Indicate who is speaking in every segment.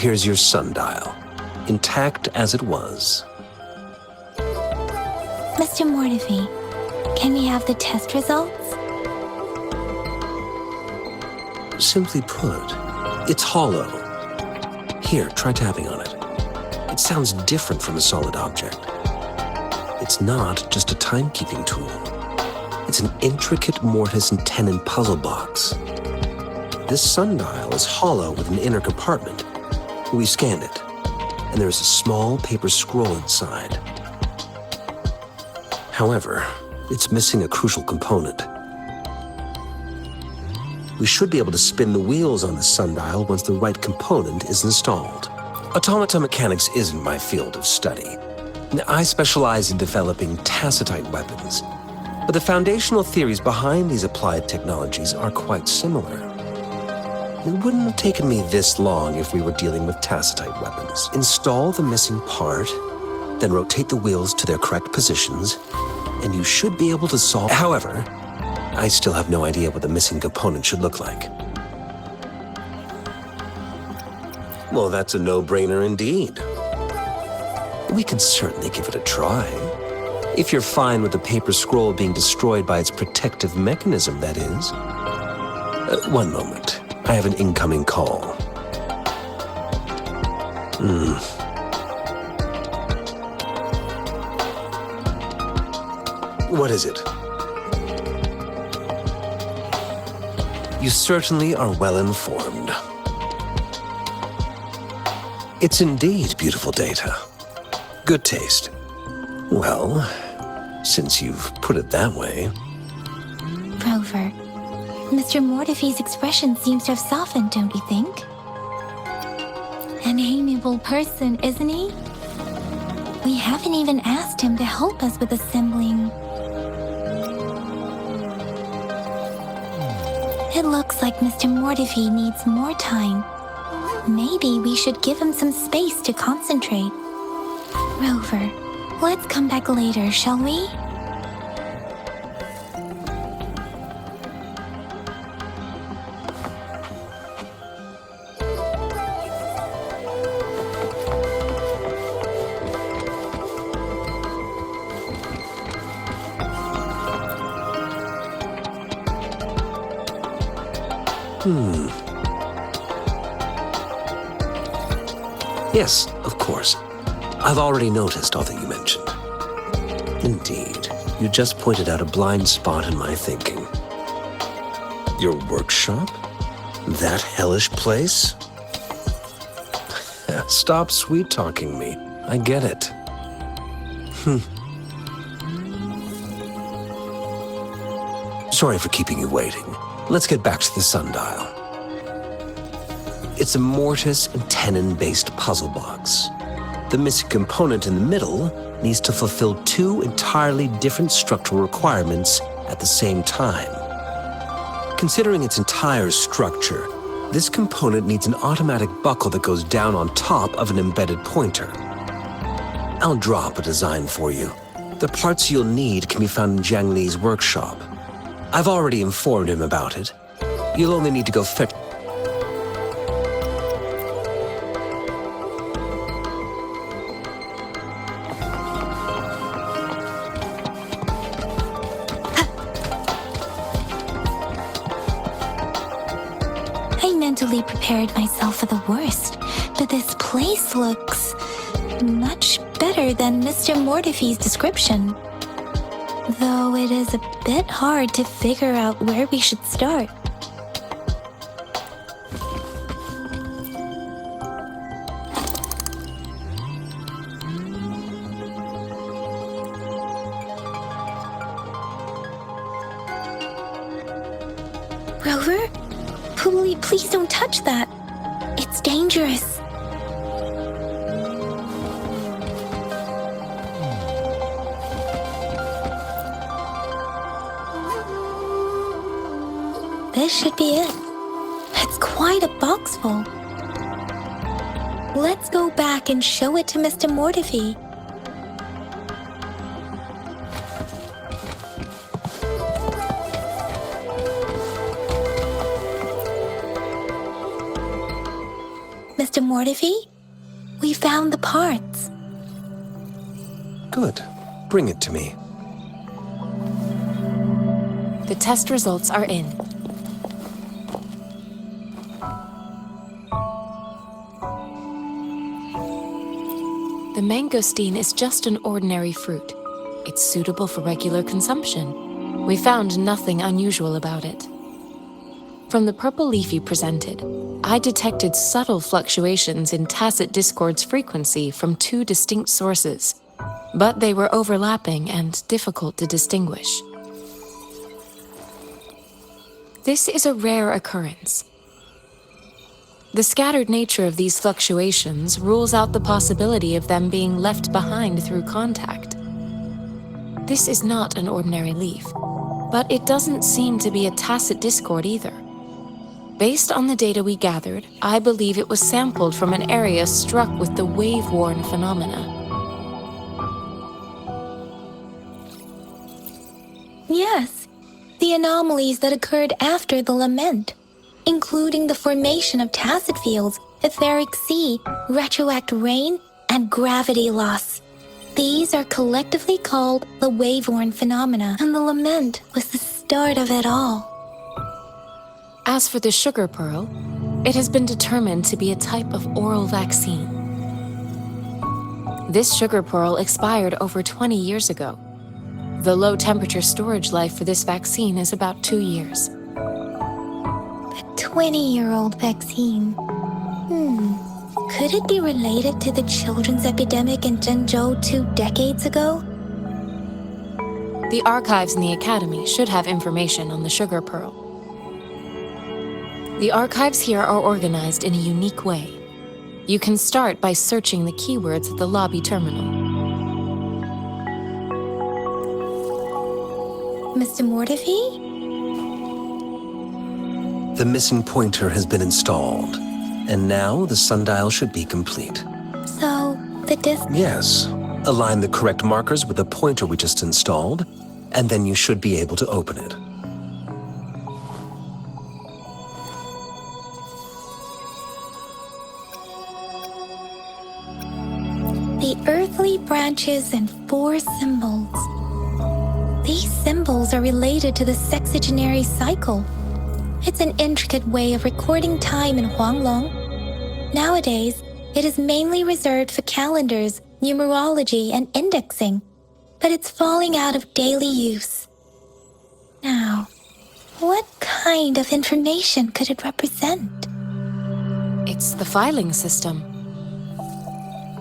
Speaker 1: here's your sundial, intact as it was.
Speaker 2: Mr. Mortefi, can we have the test results?
Speaker 1: Simply put, it's hollow. Here, try tapping on it. It sounds different from a solid object. It's not just a timekeeping tool. It's an intricate mortise and tenon puzzle box. This sundial is hollow with an inner compartment. We scanned it, and there is a small paper scroll inside. However, it's missing a crucial component. We should be able to spin the wheels on the sundial once the right component is installed. Automata mechanics isn't my field of study. I specialize in developing tacitite weapons, but the foundational theories behind these applied technologies are quite similar. It wouldn't have taken me this long if we were dealing with tacitite weapons. Install the missing part, then rotate the wheels to their correct positions, and you should be able to solve. However, I still have no idea what the missing component should look like. Well, that's a no-brainer indeed. We could certainly give it a try. If you're fine with the paper scroll being destroyed by its protective mechanism, that is. One moment. I have an incoming call. What is it? You certainly are well informed. It's indeed beautiful data. Good taste. Well, since you've put it that way.
Speaker 2: Rover, Mr. Mortefi's expression seems to have softened, don't you think? An amiable person, isn't he? We haven't even asked him to help us with assembling. It looks like Mr. Mortefi needs more time. Maybe we should give him some space to concentrate. Rover, let's come back later, shall we?
Speaker 1: Yes, of course. I've already noticed all that you mentioned. Indeed, you just pointed out a blind spot in my thinking. Your workshop? That hellish place? Stop sweet-talking me. I get it. Sorry for keeping you waiting. Let's get back to the sundial. It's a mortise and tenon-based puzzle box. The missing component in the middle needs to fulfill two entirely different structural requirements at the same time. Considering its entire structure, this component needs an automatic buckle that goes down on top of an embedded pointer. I'll drop a design for you. The parts you'll need can be found in Jiang Li's workshop. I've already informed him about it. You'll only need to go fetch.
Speaker 2: I mentally prepared myself for the worst, but this place looks much better than Mr. Mortefi's description. Though it is a bit hard to figure out where we should start. Rover? Please don't touch that. It's dangerous. This should be it. It's quite a box full. Let's go back and show it to Mr. Mortefi. Mr. Mortefi. We found the parts.
Speaker 1: Good. Bring it to me.
Speaker 3: The test results are in. The mangosteen is just an ordinary fruit. It's suitable for regular consumption. We found nothing unusual about it. From the purple leaf you presented, I detected subtle fluctuations in tacit discord's frequency from two distinct sources, but they were overlapping and difficult to distinguish. This is a rare occurrence. The scattered nature of these fluctuations rules out the possibility of them being left behind through contact. This is not an ordinary leaf, but it doesn't seem to be a tacit discord either. Based on the data we gathered, I believe it was sampled from an area struck with the wave-worn phenomena.
Speaker 2: Yes, the anomalies that occurred after the lament, including the formation of tacit fields, etheric sea, retroact rain, and gravity loss. These are collectively called the wave-worn phenomena, and the lament was the start of it all.
Speaker 3: As for the sugar pearl, it has been determined to be a type of oral vaccine. This sugar pearl expired over 20 years ago. The low-temperature storage life for this vaccine is about 2 years.
Speaker 2: A 20-year-old vaccine. Could it be related to the children's epidemic in Zhengzhou 2 decades ago?
Speaker 3: The archives in the Academy should have information on the sugar pearl. The archives here are organized in a unique way. You can start by searching the keywords at the lobby terminal.
Speaker 2: Mr. Mortefi?
Speaker 1: The missing pointer has been installed, and now the sundial should be complete.
Speaker 2: So, the disc...
Speaker 1: Yes. Align the correct markers with the pointer we just installed, and then you should be able to open it.
Speaker 2: The earthly branches and 4 symbols. These symbols are related to the sexagenary cycle. It's an intricate way of recording time in Huanglong. Nowadays, it is mainly reserved for calendars, numerology, and indexing, but it's falling out of daily use. Now, what kind of information could it represent?
Speaker 3: It's the filing system.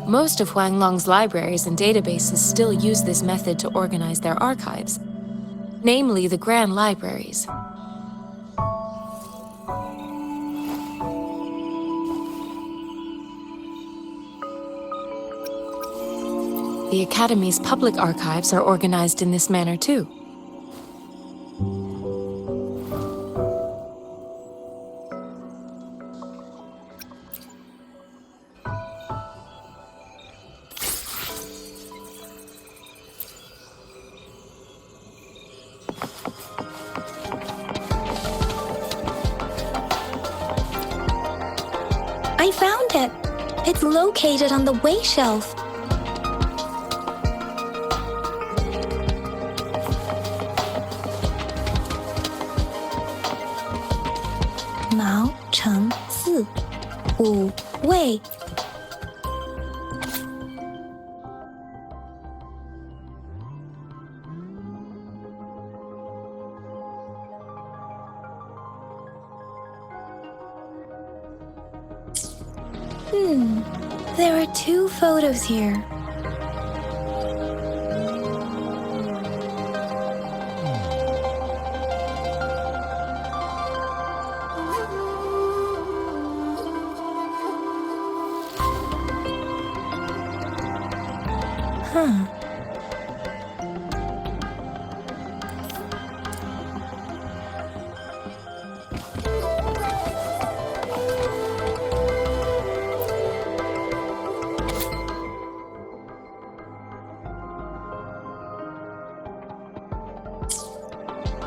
Speaker 3: Most of Huanglong's libraries and databases still use this method to organize their archives, namely the Grand Libraries. The Academy's public archives are organized in this manner too.
Speaker 2: I found it. It's located on the way shelf. Mao Cheng Si, Wu Wei. There are 2 photos here.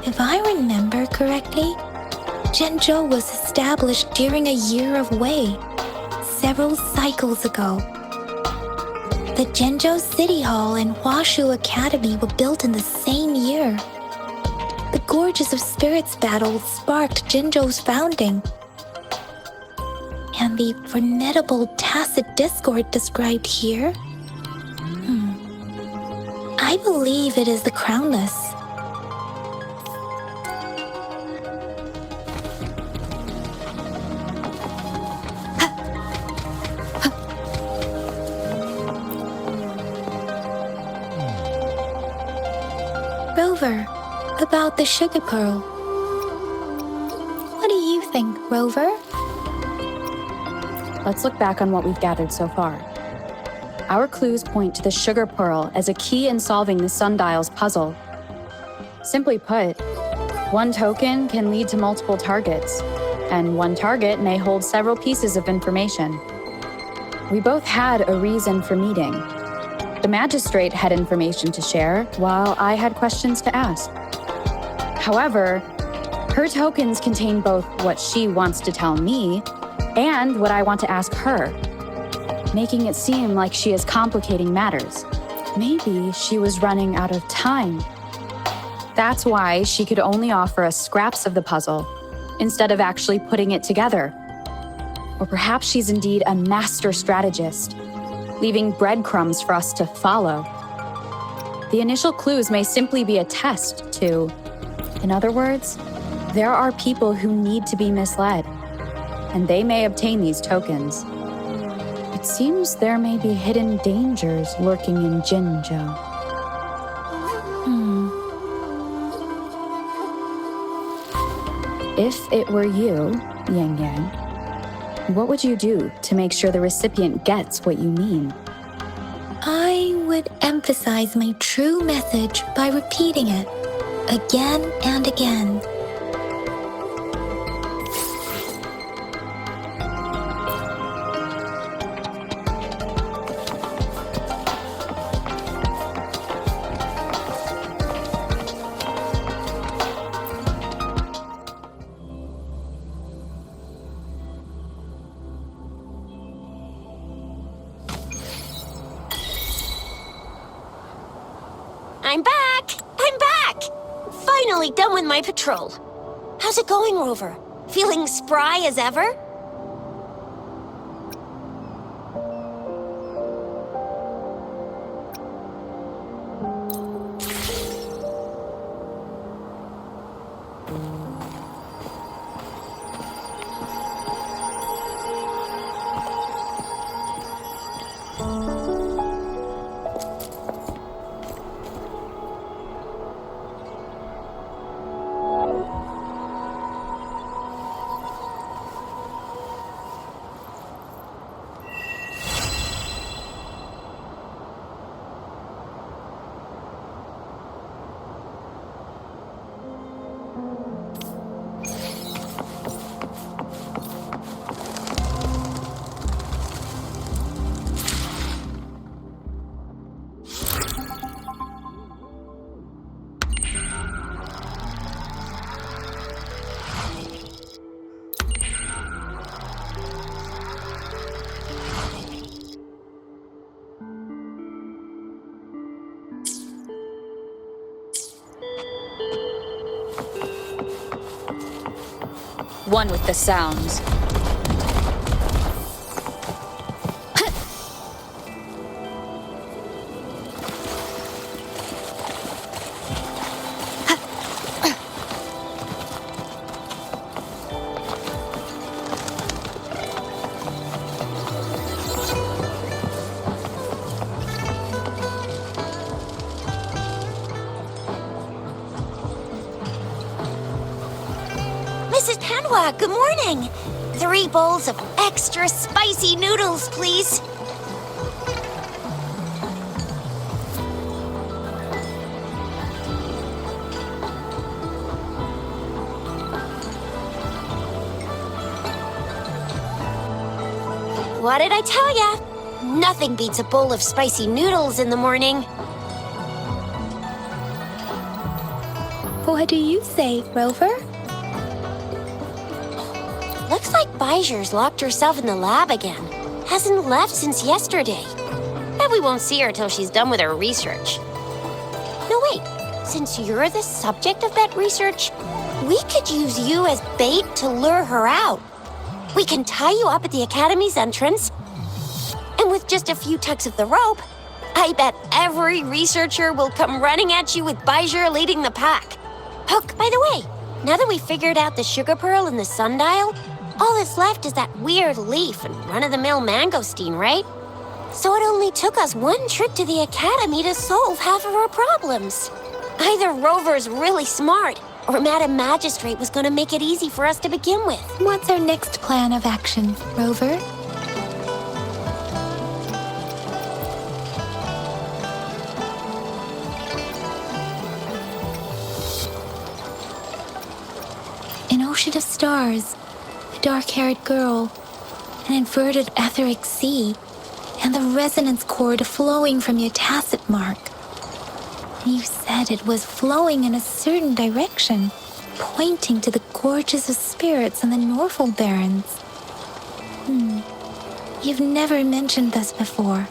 Speaker 2: If I remember correctly, Zhengzhou was established during a year of Wei, several cycles ago. The Jinzhou City Hall and Huashu Academy were built in the same year. The Gorges of Spirits battle sparked Jinzhou's founding. And the formidable tacit discord described here? I believe it is the Crownless. Rover, about the sugar pearl. What do you think, Rover?
Speaker 4: Let's look back on what we've gathered so far. Our clues point to the sugar pearl as a key in solving the sundial's puzzle. Simply put, one token can lead to multiple targets, and one target may hold several pieces of information. We both had a reason for meeting. The magistrate had information to share, while I had questions to ask. However, her tokens contain both what she wants to tell me and what I want to ask her, making it seem like she is complicating matters. Maybe she was running out of time. That's why she could only offer us scraps of the puzzle, instead of actually putting it together. Or perhaps she's indeed a master strategist, leaving breadcrumbs for us to follow. The initial clues may simply be a test to... In other words, there are people who need to be misled, and they may obtain these tokens. It seems there may be hidden dangers lurking in Jinzhou. If it were you, Yang Yang, what would you do to make sure the recipient gets what you mean?
Speaker 2: I would emphasize my true message by repeating it again and again.
Speaker 5: I'm back! I'm back! Finally done with my patrol. How's it going, Rover? Feeling spry as ever?
Speaker 4: One with the sounds.
Speaker 5: Mrs. Panwa, good morning! 3 bowls of extra spicy noodles, please. What did I tell ya? Nothing beats a bowl of spicy noodles in the morning.
Speaker 2: What do you say, Rover?
Speaker 5: Looks like Baiju's locked herself in the lab again. Hasn't left since yesterday. Bet we won't see her till she's done with her research. No, wait. Since you're the subject of that research, we could use you as bait to lure her out. We can tie you up at the Academy's entrance, and with just a few tugs of the rope, I bet every researcher will come running at you with Baijer leading the pack. Hook, by the way, now that we figured out the sugar pearl and the sundial, all that's left is that weird leaf and run-of-the-mill mangosteen, right? So it only took us one trip to the Academy to solve half of our problems. Either Rover's really smart, or Madam Magistrate was gonna make it easy for us to begin with.
Speaker 2: What's our next plan of action, Rover? An ocean of stars, a dark-haired girl, an inverted etheric sea, and the resonance cord flowing from your tacit mark. You said it was flowing in a certain direction, pointing to the gorges of spirits and the Norfolk Barrens. You've never mentioned this before.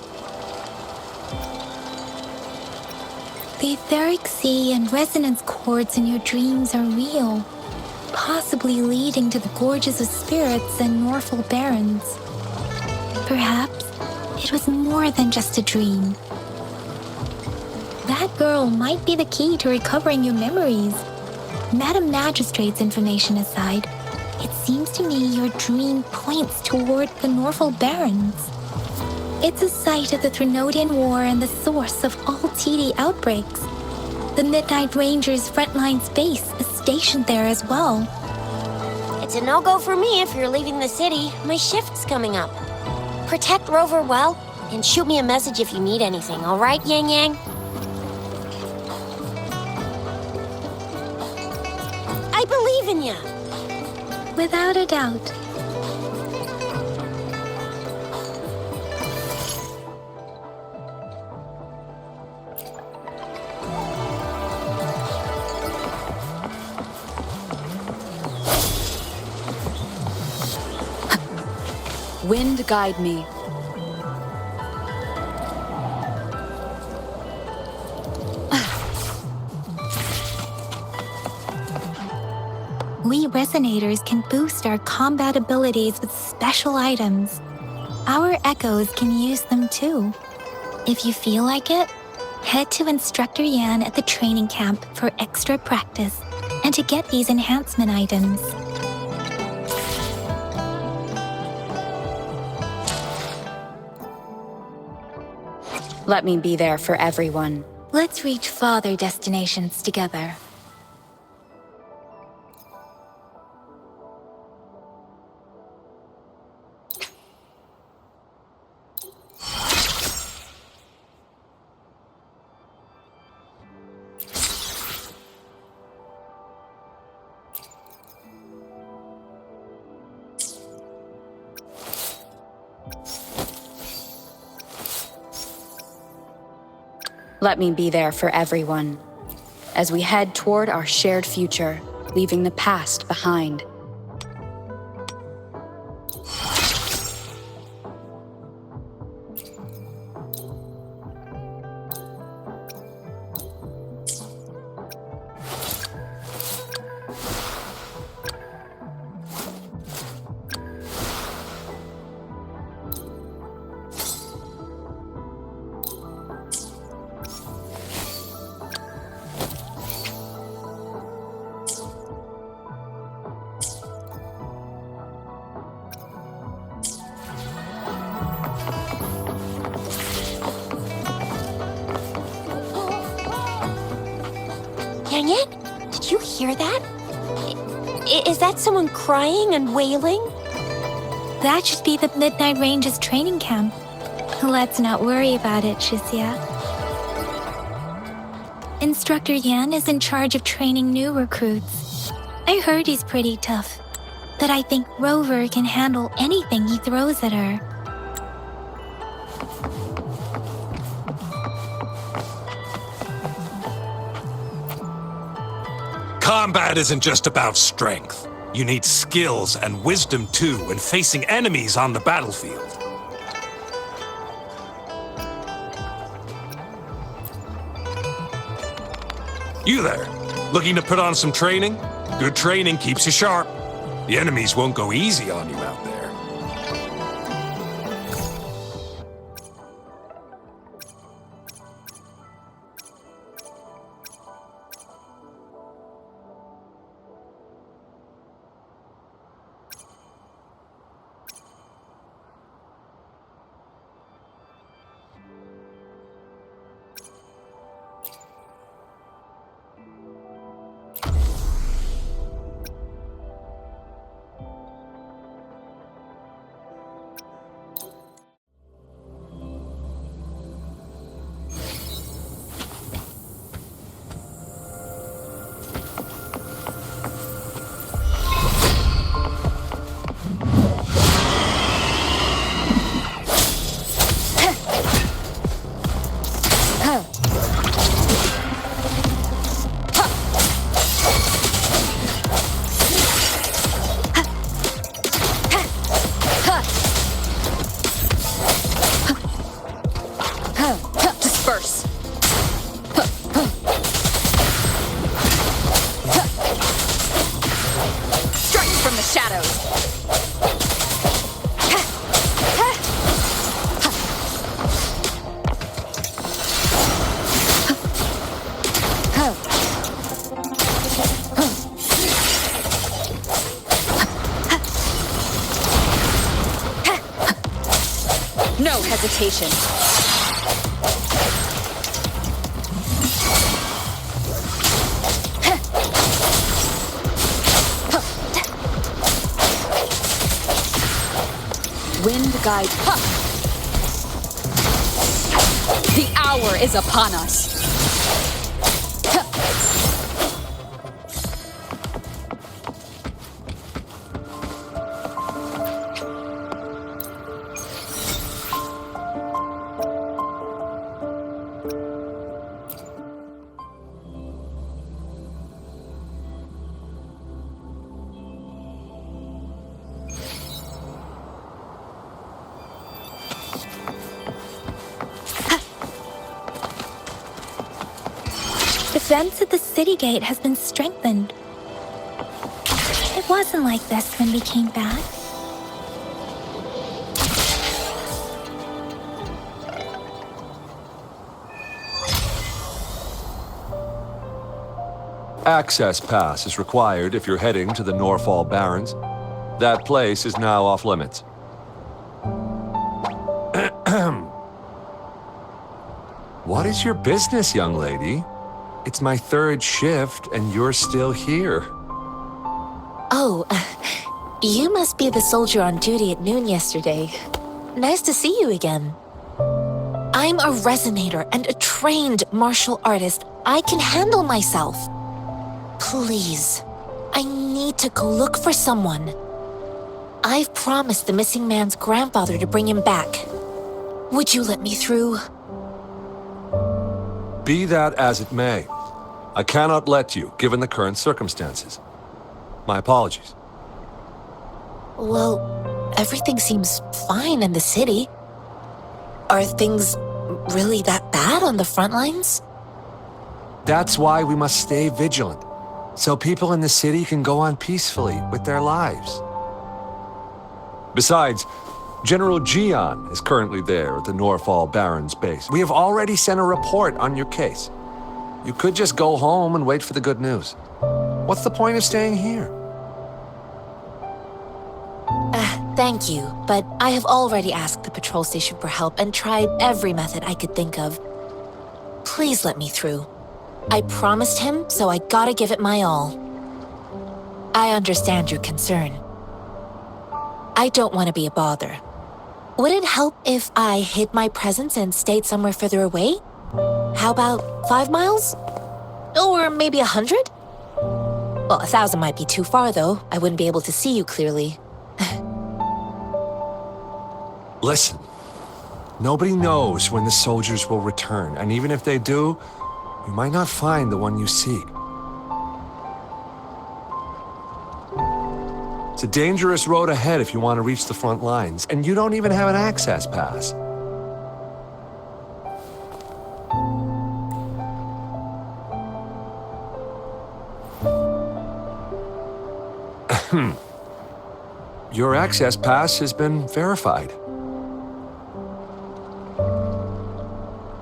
Speaker 2: The etheric sea and resonance cords in your dreams are real, possibly leading to the gorges of spirits and Norfolk Barrens. Perhaps it was more than just a dream. That girl might be the key to recovering your memories. Madam Magistrate's information aside, it seems to me your dream points toward the Norfolk Barrens. It's a site of the Threnodian War and the source of all TD outbreaks. The Midnight Rangers' frontline base is stationed there as well.
Speaker 5: It's a no-go for me if you're leaving the city. My shift's coming up. Protect Rover well, and shoot me a message if you need anything, all right, Yang Yang? I believe in you.
Speaker 2: Without a doubt.
Speaker 4: Wind guide me.
Speaker 2: We resonators can boost our combat abilities with special items. Our echoes can use them too. If you feel like it, head to Instructor Yan at the training camp for extra practice and to get these enhancement items.
Speaker 4: Let me be there for everyone.
Speaker 2: Let's reach farther destinations together.
Speaker 4: Let me be there for everyone as we head toward our shared future, leaving the past behind.
Speaker 5: Yang Yang, did you hear that? Is that someone crying and wailing?
Speaker 2: That should be the Midnight Ranges training camp. Let's not worry about it, Shisia. Instructor Yan is in charge of training new recruits. I heard he's pretty tough, but I think Rover can handle anything he throws at her.
Speaker 6: Combat isn't just about strength. You need skills and wisdom too when facing enemies on the battlefield. You there, looking to put on some training? Good training keeps you sharp. The enemies won't go easy on you out there.
Speaker 4: Disperse. Strike from the shadows. No hesitation. Wind guide. The hour is upon us.
Speaker 2: Defense at the city gate has been strengthened. It wasn't like this when we came back.
Speaker 7: Access pass is required if you're heading to the Norfall Barrens. That place is now off limits. What is your business, young lady? It's my third shift, and you're still here.
Speaker 3: Oh, you must be the soldier on duty at noon yesterday. Nice to see you again. I'm a resonator and a trained martial artist. I can handle myself. Please, I need to go look for someone. I've promised the missing man's grandfather to bring him back. Would you let me through?
Speaker 7: Be that as it may, I cannot let you, given the current circumstances. My apologies.
Speaker 3: Well, everything seems fine in the city. Are things really that bad on the front lines?
Speaker 7: That's why we must stay vigilant, so people in the city can go on peacefully with their lives. Besides, General Gian is currently there at the Norfall Barrens base. We have already sent a report on your case. You could just go home and wait for the good news. What's the point of staying here?
Speaker 3: Thank you, but I have already asked the patrol station for help and tried every method I could think of. Please let me through. I promised him, so I gotta give it my all. I understand your concern. I don't want to be a bother. Would it help if I hid my presence and stayed somewhere further away? How about 5 miles? Or maybe 100? Well, 1,000 might be too far, though. I wouldn't be able to see you clearly.
Speaker 7: Listen, nobody knows when the soldiers will return, and even if they do, you might not find the one you seek. It's a dangerous road ahead if you want to reach the front lines, and you don't even have an access pass. Your access pass has been verified.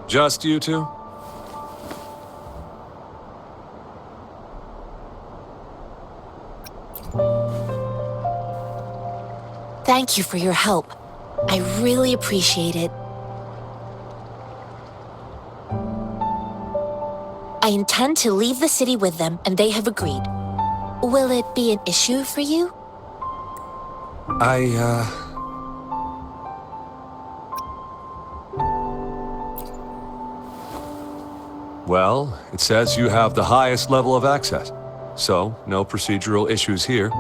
Speaker 7: Just you two?
Speaker 3: Thank you for your help. I really appreciate it. I intend to leave the city with them, and they have agreed. Will it be an issue for you?
Speaker 7: Well, it says you have the highest level of access, so no procedural issues here.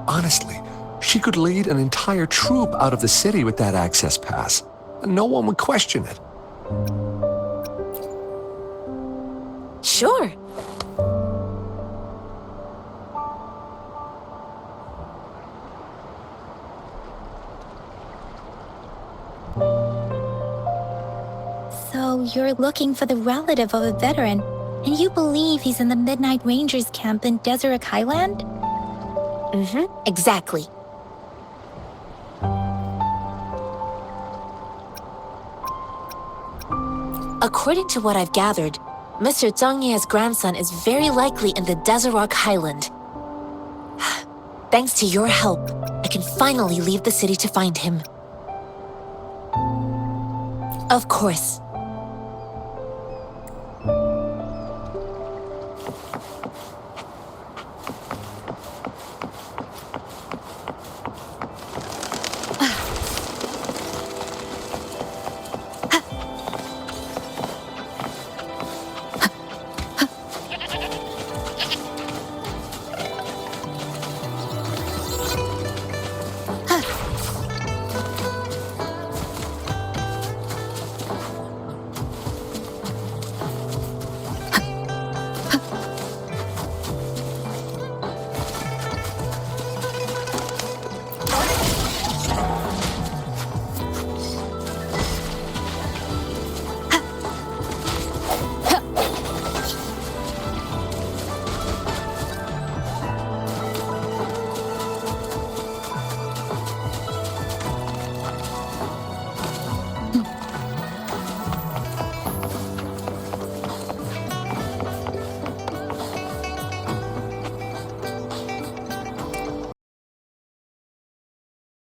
Speaker 7: Honestly, she could lead an entire troop out of the city with that access pass, and no one would question it.
Speaker 3: Sure.
Speaker 2: So you're looking for the relative of a veteran, and you believe he's in the Midnight Rangers camp in Deseret Highland?
Speaker 3: Exactly. According to what I've gathered, Mr. Zhang Ye's grandson is very likely in the Deseret Highland. Thanks to your help, I can finally leave the city to find him. Of course,